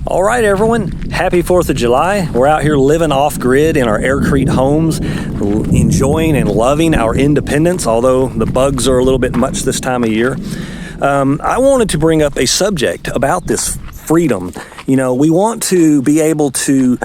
All right, everyone. Happy 4th of July. We're out here living off-grid in our AirCrete homes, enjoying and loving our independence, although the bugs are a little bit much this time of year. I wanted to bring up a subject about this freedom. You know, we want to be able to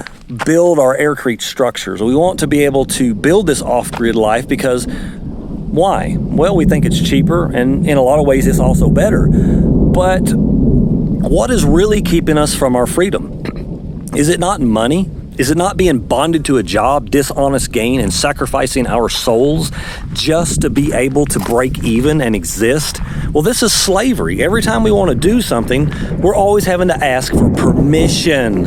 build our AirCrete structures. We want to be able to build this off-grid life because why? Well, we think it's cheaper, and in a lot of ways it's also better. But what is really keeping us from our freedom? Is it not money? Is it not being bonded to a job, dishonest gain, and sacrificing our souls just to be able to break even and exist? Well, this is slavery. Every time we want to do something, we're always having to ask for permission,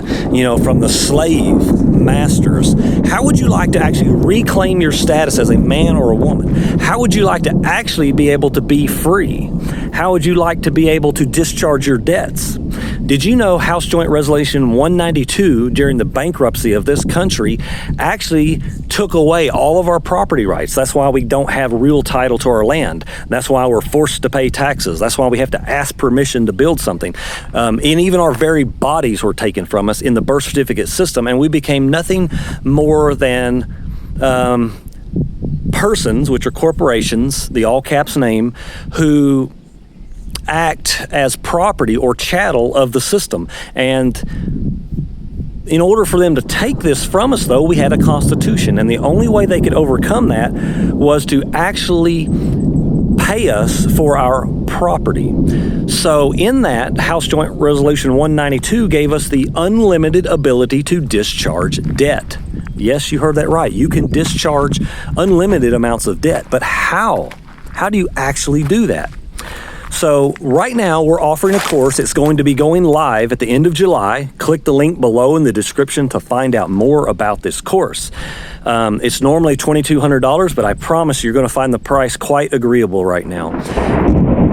from the slave masters. How would you like to actually reclaim your status as a man or a woman? How would you like to actually be able to be free? How would you like to be able to discharge your debts? Did you know House Joint Resolution 192 during the bankruptcy of this country actually took away all of our property rights? That's why we don't have real title to our land. That's why we're forced to pay taxes. That's why we have to ask permission to build something. And even our very bodies were taken from us in the birth certificate system, and we became nothing more than persons, which are corporations, the all caps name, who act as property or chattel of the system. And in order for them to take this from us, though, we had a constitution, and the only way they could overcome that was to actually pay us for our property. So in that, House Joint Resolution 192 gave us the unlimited ability to discharge debt. Yes, you heard that right. You can discharge unlimited amounts of debt, but how? How do you actually do that? So right now we're offering a course. It's going to be going live at the end of July. Click the link below in the description to find out more about this course. It's normally $2,200, but I promise you're going to find the price quite agreeable right now,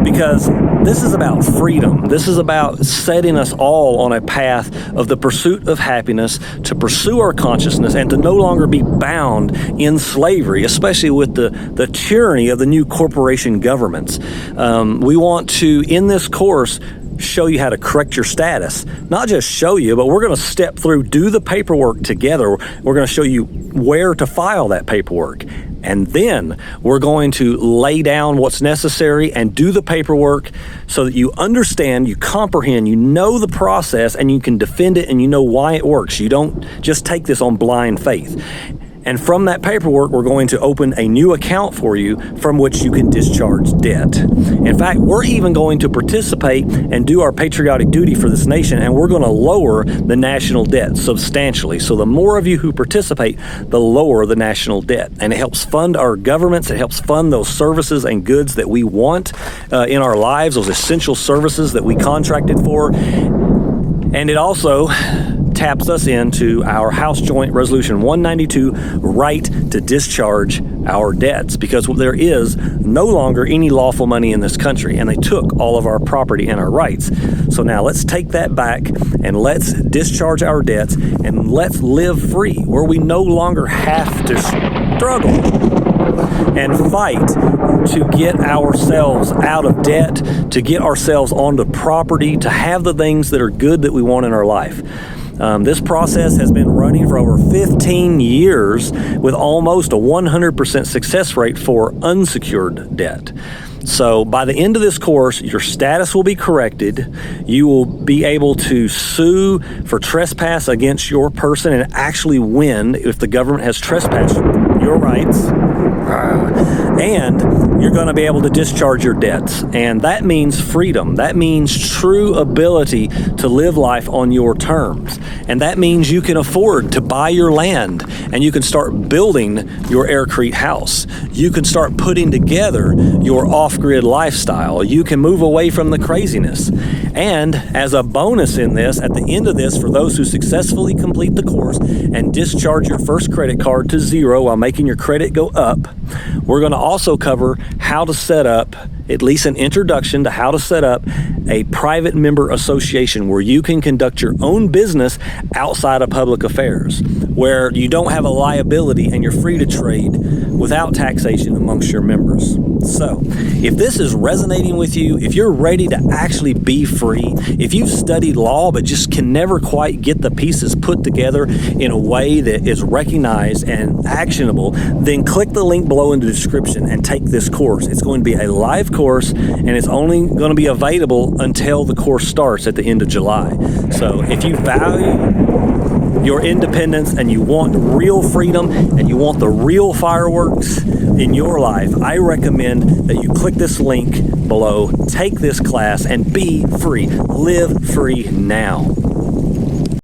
because this is about freedom. This is about setting us all on a path of the pursuit of happiness, to pursue our consciousness, and to no longer be bound in slavery, especially with the tyranny of the new corporation governments. We want to, in this course, show you how to correct your status. Not just show you, but we're going to step through, do the paperwork together. We're going to show you where to file that paperwork. And then we're going to lay down what's necessary and do the paperwork so that you understand, you comprehend, you know the process, and you can defend it, and you know why it works. You don't just take this on blind faith. And from that paperwork, we're going to open a new account for you from which you can discharge debt. In fact, we're even going to participate and do our patriotic duty for this nation, and we're going to lower the national debt substantially. So the more of you who participate, the lower the national debt. And it helps fund our governments. It helps fund those services and goods that we want in our lives, those essential services that we contracted for. And it also taps us into our House Joint Resolution 192 right to discharge our debts, because there is no longer any lawful money in this country, and they took all of our property and our rights. So now let's take that back, and let's discharge our debts, and let's live free, where we no longer have to struggle and fight to get ourselves out of debt, to get ourselves onto property, to have the things that are good that we want in our life. This process has been running for over 15 years with almost a 100% success rate for unsecured debt. So by the end of this course, your status will be corrected. You will be able to sue for trespass against your person and actually win if the government has trespassed your rights. And you're going to be able to discharge your debts. And that means freedom. That means true ability to live life on your terms. And that means you can afford to buy your land, and you can start building your AirCrete house. You can start putting together your off-grid lifestyle. You can move away from the craziness. And as a bonus in this, at the end of this, for those who successfully complete the course and discharge your first credit card to zero while making your credit go up, we're going to also cover how to set up, at least an introduction to how to set up a private member association where you can conduct your own business outside of public affairs, where you don't have a liability and you're free to trade without taxation amongst your members. So, if this is resonating with you, if you're ready to actually be free, if you've studied law but just can never quite get the pieces put together in a way that is recognized and actionable, then click the link below in the description and take this course. It's going to be a live course, and it's only going to be available until the course starts at the end of July. So, if you value your independence and you want real freedom and you want the real fireworks in your life, I recommend that you click this link below, take this class, and be free. Live free now.